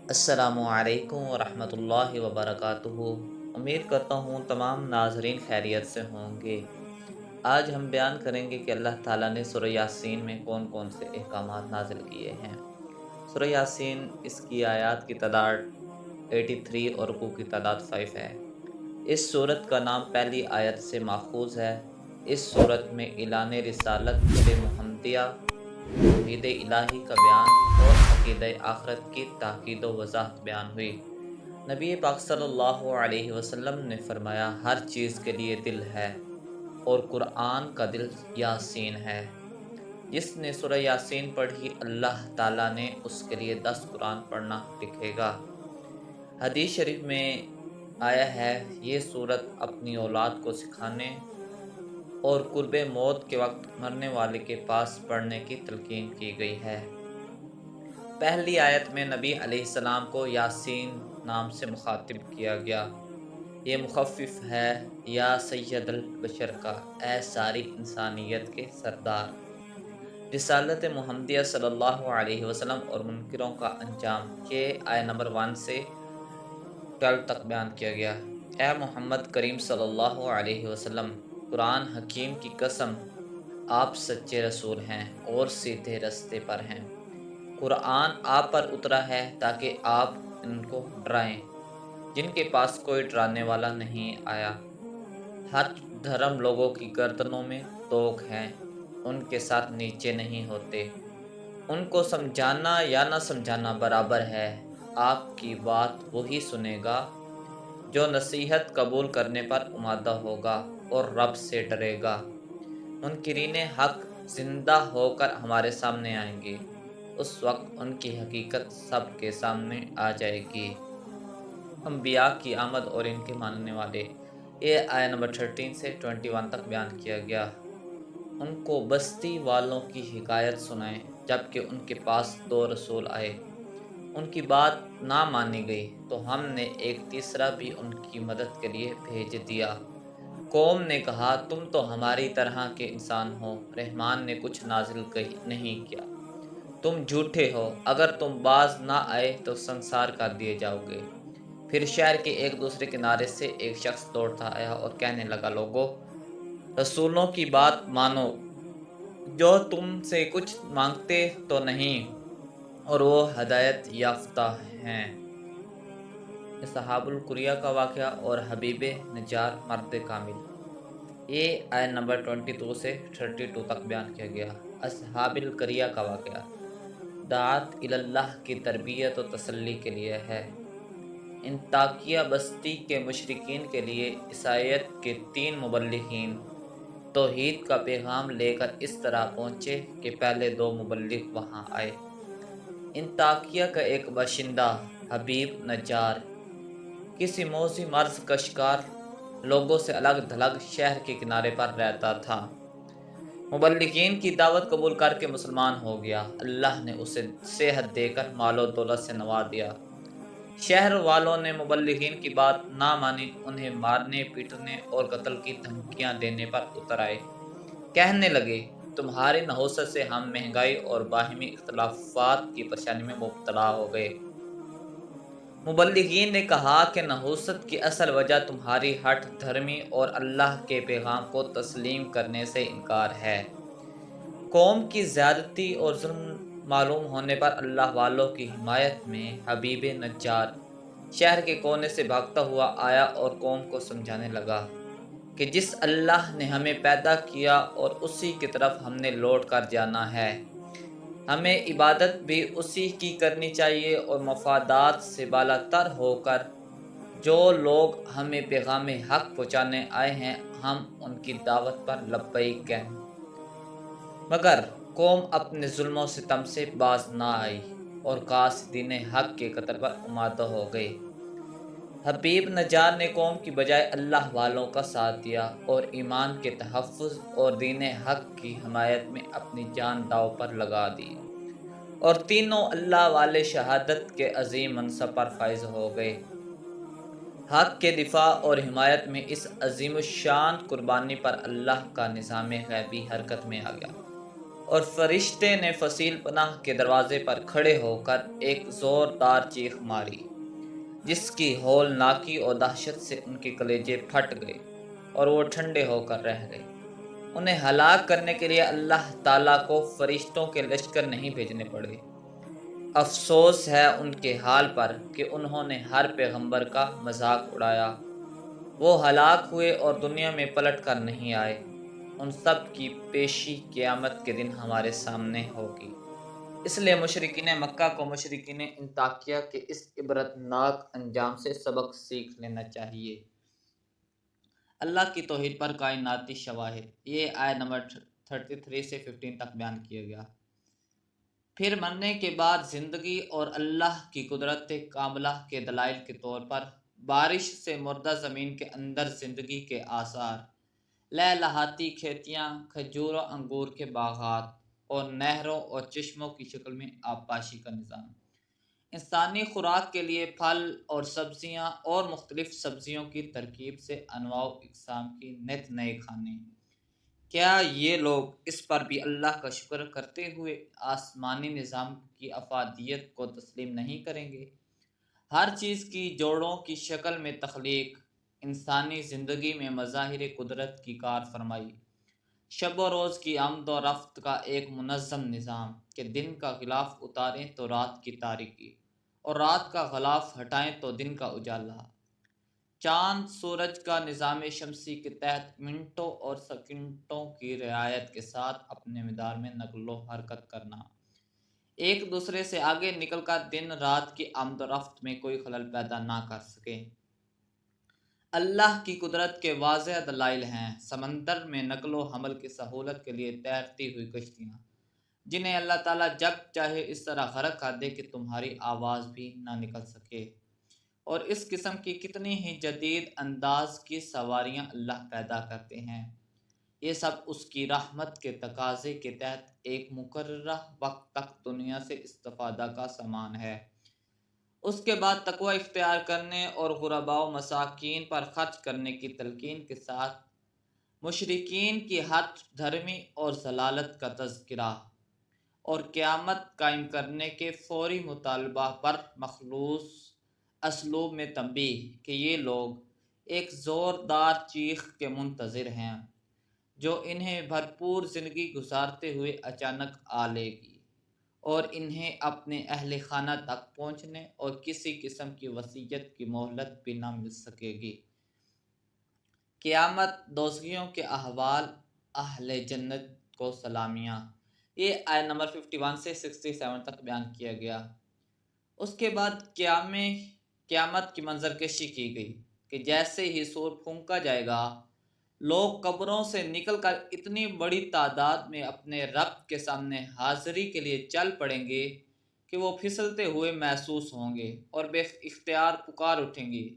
السلام علیکم ورحمۃ اللہ وبرکاتہ۔ امید کرتا ہوں تمام ناظرین خیریت سے ہوں گے۔ آج ہم بیان کریں گے کہ اللہ تعالیٰ نے سورہ یاسین میں کون کون سے احکامات نازل کیے ہیں۔ سورہ یاسین، اس کی آیات کی تعداد 83 اور رکوع کی تعداد 5 ہے۔ اس سورت کا نام پہلی آیت سے ماخوذ ہے۔ اس سورت میں اعلان رسالت محمدیہ، توحید الہی کا بیان اور عقیدہ آخرت کی تاکید و وضاحت بیان ہوئی۔ نبی پاک صلی اللہ علیہ وسلم نے فرمایا، ہر چیز کے لیے دل ہے اور قرآن کا دل یاسین ہے۔ جس نے سورہ یاسین پڑھی، اللہ تعالیٰ نے اس کے لیے 10 قرآن پڑھنا لکھے گا۔ حدیث شریف میں آیا ہے، یہ سورت اپنی اولاد کو سکھانے اور قرب موت کے وقت مرنے والے کے پاس پڑھنے کی تلقین کی گئی ہے۔ پہلی آیت میں نبی علیہ السلام کو یاسین نام سے مخاطب کیا گیا۔ یہ مخفف ہے، یا سید البشر کا، اے ساری انسانیت کے سردار۔ رسالت محمدیہ صلی اللہ علیہ وسلم اور منکروں کا انجام، یہ آیت نمبر 1 سے 12 تک بیان کیا گیا۔ اے محمد کریم صلی اللہ علیہ وسلم، قرآن حکیم کی قسم، آپ سچے رسول ہیں اور سیدھے رستے پر ہیں۔ قرآن آپ پر اترا ہے تاکہ آپ ان کو ڈرائیں جن کے پاس کوئی ڈرانے والا نہیں آیا۔ حق دھرم لوگوں کی گردنوں میں توق ہیں، ان کے ساتھ نیچے نہیں ہوتے۔ ان کو سمجھانا یا نہ سمجھانا برابر ہے، آپ کی بات وہی سنے گا جو نصیحت قبول کرنے پر آمادہ ہوگا اور رب سے ڈرے گا۔ منکرین حق زندہ ہو کر ہمارے سامنے آئیں گے، اس وقت ان کی حقیقت سب کے سامنے آ جائے گی۔ انبیاء کی آمد اور ان کے ماننے والے، یہ آیت نمبر 13 سے 21 تک بیان کیا گیا۔ ان کو بستی والوں کی حکایت سنائیں، جبکہ ان کے پاس 2 رسول آئے، ان کی بات نہ مانی گئی تو ہم نے ایک تیسرا بھی ان کی مدد کے لیے بھیج دیا۔ قوم نے کہا، تم تو ہماری طرح کے انسان ہو، رحمان نے کچھ نازل نہیں کیا، تم جھوٹے ہو، اگر تم باز نہ آئے تو سنسار کر دیے جاؤ گے۔ پھر شہر کے ایک دوسرے کنارے سے ایک شخص دوڑتا آیا اور کہنے لگا، لوگو، رسولوں کی بات مانو، جو تم سے کچھ مانگتے تو نہیں اور وہ ہدایت یافتہ ہیں۔ اصحاب القریہ کا واقعہ اور حبیب نجار مرد کامل، یہ آیت نمبر 22 سے 32 تک بیان کیا گیا۔ اصحاب القریہ کا واقعہ دعوت اللہ کی تربیت و تسلی کے لیے ہے۔ انطاکیہ بستی کے مشرکین کے لیے عیسائیت کے 3 مبلغین توحید کا پیغام لے کر اس طرح پہنچے کہ پہلے 2 مبلغ وہاں آئے۔ انطاکیہ کا ایک باشندہ حبیب نجار کسی موذی مرض کا شکار لوگوں سے الگ تھلگ شہر کے کنارے پر رہتا تھا۔ مبلغین کی دعوت قبول کر کے مسلمان ہو گیا۔ اللہ نے اسے صحت دے کر مال و دولت سے نواز دیا۔ شہر والوں نے مبلغین کی بات نہ مانی، انہیں مارنے، پیٹنے اور قتل کی دھمکیاں دینے پر اتر آئے۔ کہنے لگے، تمہاری نحوست سے ہم مہنگائی اور باہمی اختلافات کی پریشانی میں مبتلا ہو گئے۔ مبلغین نے کہا کہ نحوست کی اصل وجہ تمہاری ہٹ دھرمی اور اللہ کے پیغام کو تسلیم کرنے سے انکار ہے۔ قوم کی زیادتی اور ظلم معلوم ہونے پر اللہ والوں کی حمایت میں حبیب نجار شہر کے کونے سے بھاگتا ہوا آیا اور قوم کو سمجھانے لگا کہ جس اللہ نے ہمیں پیدا کیا اور اسی کی طرف ہم نے لوٹ کر جانا ہے، ہمیں عبادت بھی اسی کی کرنی چاہیے، اور مفادات سے بالا تر ہو کر جو لوگ ہمیں پیغام حق پہنچانے آئے ہیں، ہم ان کی دعوت پر لبیک کہیں۔ مگر قوم اپنے ظلم و ستم سے باز نہ آئی اور قاصدین حق کے قتل پر آمادہ ہو گئی۔ حبیب نجار نے قوم کی بجائے اللہ والوں کا ساتھ دیا اور ایمان کے تحفظ اور دین حق کی حمایت میں اپنی جان داؤ پر لگا دی، اور تینوں اللہ والے شہادت کے عظیم منصب پر فائز ہو گئے۔ حق کے دفاع اور حمایت میں اس عظیم الشان قربانی پر اللہ کا نظام غیبی حرکت میں آ گیا، اور فرشتے نے فصیل پناہ کے دروازے پر کھڑے ہو کر ایک زوردار چیخ ماری، جس کی ہولناکی اور دہشت سے ان کے کلیجے پھٹ گئے اور وہ ٹھنڈے ہو کر رہ گئے۔ انہیں ہلاک کرنے کے لیے اللہ تعالیٰ کو فرشتوں کے لشکر نہیں بھیجنے پڑے۔ افسوس ہے ان کے حال پر کہ انہوں نے ہر پیغمبر کا مذاق اڑایا۔ وہ ہلاک ہوئے اور دنیا میں پلٹ کر نہیں آئے۔ ان سب کی پیشی قیامت کے دن ہمارے سامنے ہوگی۔ اس لیے مشرکین مکہ کو مشرکین انطاکیہ کے اس عبرت ناک انجام سے سبق سیکھ لینا چاہیے۔ اللہ کی توحید پر کائناتی شواہد، یہ آیت نمبر 33 سے 15 تک بیان کیا گیا۔ پھر مرنے کے بعد زندگی اور اللہ کی قدرت کاملہ کے دلائل کے طور پر بارش سے مردہ زمین کے اندر زندگی کے آثار، لہلہاتی کھیتیاں، کھجور و انگور کے باغات اور نہروں اور چشموں کی شکل میں آبپاشی کا نظام، انسانی خوراک کے لیے پھل اور سبزیاں اور مختلف سبزیوں کی ترکیب سے انواع و اقسام کی نت نئے کھانے۔ کیا یہ لوگ اس پر بھی اللہ کا شکر کرتے ہوئے آسمانی نظام کی افادیت کو تسلیم نہیں کریں گے؟ ہر چیز کی جوڑوں کی شکل میں تخلیق، انسانی زندگی میں مظاہر قدرت کی کار فرمائی، شب و روز کی آمد و رفت کا ایک منظم نظام کہ دن کا غلاف اتاریں تو رات کی تاریکی اور رات کا غلاف ہٹائیں تو دن کا اجالا، چاند سورج کا نظام شمسی کے تحت منٹوں اور سیکنڈوں کی رعایت کے ساتھ اپنے مدار میں نقل و حرکت کرنا، ایک دوسرے سے آگے نکل کر دن رات کی آمد و رفت میں کوئی خلل پیدا نہ کر سکے۔ اللہ کی قدرت کے واضح دلائل ہیں سمندر میں نقل و حمل کی سہولت کے لیے تیرتی ہوئی کشتیاں، جنہیں اللہ تعالیٰ جب چاہے اس طرح غرق کر دے کہ تمہاری آواز بھی نہ نکل سکے، اور اس قسم کی کتنی ہی جدید انداز کی سواریاں اللہ پیدا کرتے ہیں۔ یہ سب اس کی رحمت کے تقاضے کے تحت ایک مقررہ وقت تک دنیا سے استفادہ کا سامان ہے۔ اس کے بعد تقوی اختیار کرنے اور غرباء و مساکین پر خرچ کرنے کی تلقین کے ساتھ مشرکین کی حد دھرمی اور ضلالت کا تذکرہ اور قیامت قائم کرنے کے فوری مطالبہ پر مخصوص اسلوب میں تنبیہ کہ یہ لوگ ایک زوردار چیخ کے منتظر ہیں جو انہیں بھرپور زندگی گزارتے ہوئے اچانک آ لے گی اور انہیں اپنے اہل خانہ تک پہنچنے اور کسی قسم کی وصیت کی مہلت بھی نہ مل سکے گی۔ قیامت، دوزخیوں کے احوال، اہل جنت کو سلامیاں، یہ آیت نمبر 51 سے 67 تک بیان کیا گیا۔ اس کے بعد قیامت کی منظر کشی کی گئی کہ جیسے ہی سور پھونکا جائے گا، لوگ قبروں سے نکل کر اتنی بڑی تعداد میں اپنے رب کے سامنے حاضری کے لیے چل پڑیں گے کہ وہ پھسلتے ہوئے محسوس ہوں گے اور بے اختیار پکار اٹھیں گے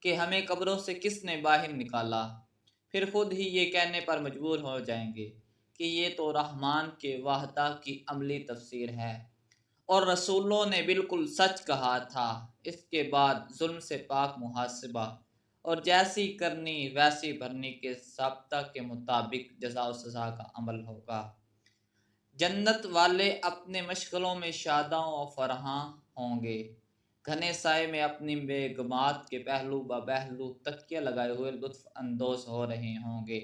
کہ ہمیں قبروں سے کس نے باہر نکالا۔ پھر خود ہی یہ کہنے پر مجبور ہو جائیں گے کہ یہ تو رحمان کے وحدہ کی عملی تفسیر ہے اور رسولوں نے بالکل سچ کہا تھا۔ اس کے بعد ظلم سے پاک محاسبہ اور جیسی کرنی ویسی بھرنی کے ضابطہ کے مطابق جزا و سزا کا عمل ہوگا۔ جنت والے اپنے مشغلوں میں شاداں و فرحاں ہوں گے، گھنے سائے میں اپنی بیگمات کے پہلو بہ پہلو تکیہ لگائے ہوئے لطف اندوز ہو رہے ہوں گے۔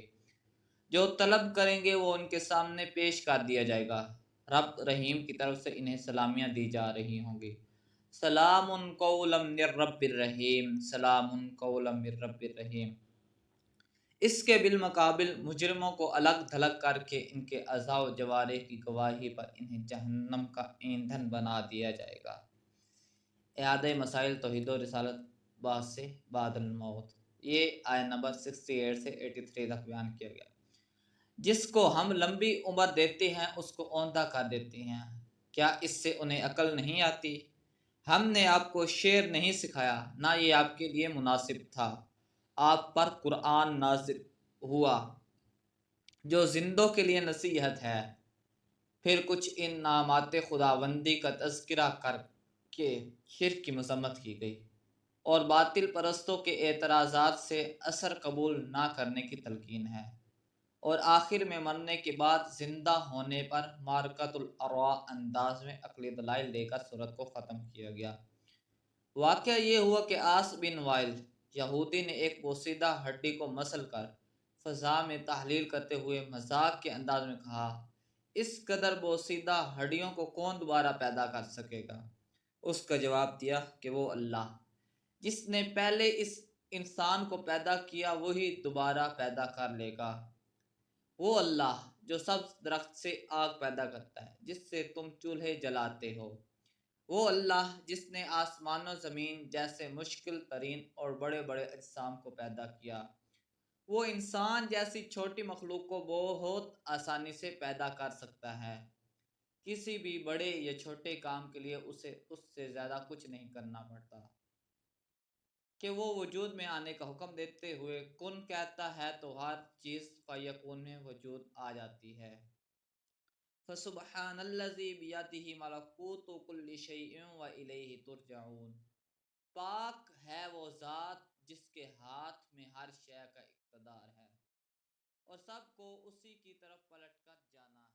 جو طلب کریں گے وہ ان کے سامنے پیش کر دیا جائے گا۔ رب رحیم کی طرف سے انہیں سلامیاں دی جا رہی ہوں گی۔ سلام قولا من رب الرحیم، سلام قولا من رب الرحیم۔ اس کے بالمقابل مجرموں کو الگ تھلگ کر کے ان کے اعضاء و جوارح کی گواہی پر انہیں جہنم کا ایندھن بنا دیا جائے گا۔ اعادہ مسائل توحید و رسالت سے بعد الموت، یہ آیت نمبر 68 سے 83 تک بیان کیا گیا۔ جس کو ہم لمبی عمر دیتے ہیں اس کو اوندا کر دیتے ہیں، کیا اس سے انہیں عقل نہیں آتی؟ ہم نے آپ کو شعر نہیں سکھایا، نہ یہ آپ کے لیے مناسب تھا۔ آپ پر قرآن نازل ہوا جو زندوں کے لیے نصیحت ہے۔ پھر کچھ انعامات خداوندی کا تذکرہ کر کے شرک کی مذمت کی گئی اور باطل پرستوں کے اعتراضات سے اثر قبول نہ کرنے کی تلقین ہے۔ اور آخر میں مرنے کے بعد زندہ ہونے پر مارکت الارواح انداز میں عقلی دلائل دے کر صورت کو ختم کیا گیا۔ واقعہ یہ ہوا کہ آس بن وائل یہودی نے ایک بوسیدہ ہڈی کو مسل کر فضا میں تحلیل کرتے ہوئے مذاق کے انداز میں کہا، اس قدر بوسیدہ ہڈیوں کو کون دوبارہ پیدا کر سکے گا؟ اس کا جواب دیا کہ وہ اللہ جس نے پہلے اس انسان کو پیدا کیا وہی دوبارہ پیدا کر لے گا۔ وہ اللہ جو سبز درخت سے آگ پیدا کرتا ہے جس سے تم چولہے جلاتے ہو۔ وہ اللہ جس نے آسمان و زمین جیسے مشکل ترین اور بڑے بڑے اجسام کو پیدا کیا۔ وہ انسان جیسی چھوٹی مخلوق کو بہت آسانی سے پیدا کر سکتا ہے۔ کسی بھی بڑے یا چھوٹے کام کے لیے اسے اس سے زیادہ کچھ نہیں کرنا پڑتا کہ وہ وجود میں آنے کا حکم دیتے ہوئے کن کہتا ہے تو ہر چیز فیکون میں وجود آ جاتی ہے۔ فسبحان الذی بیدہ ملکوت کل شیء و الیہ ترجعون۔ پاک ہے وہ ذات جس کے ہاتھ میں ہر شے کا اقتدار ہے اور سب کو اسی کی طرف پلٹ کر جانا ہے۔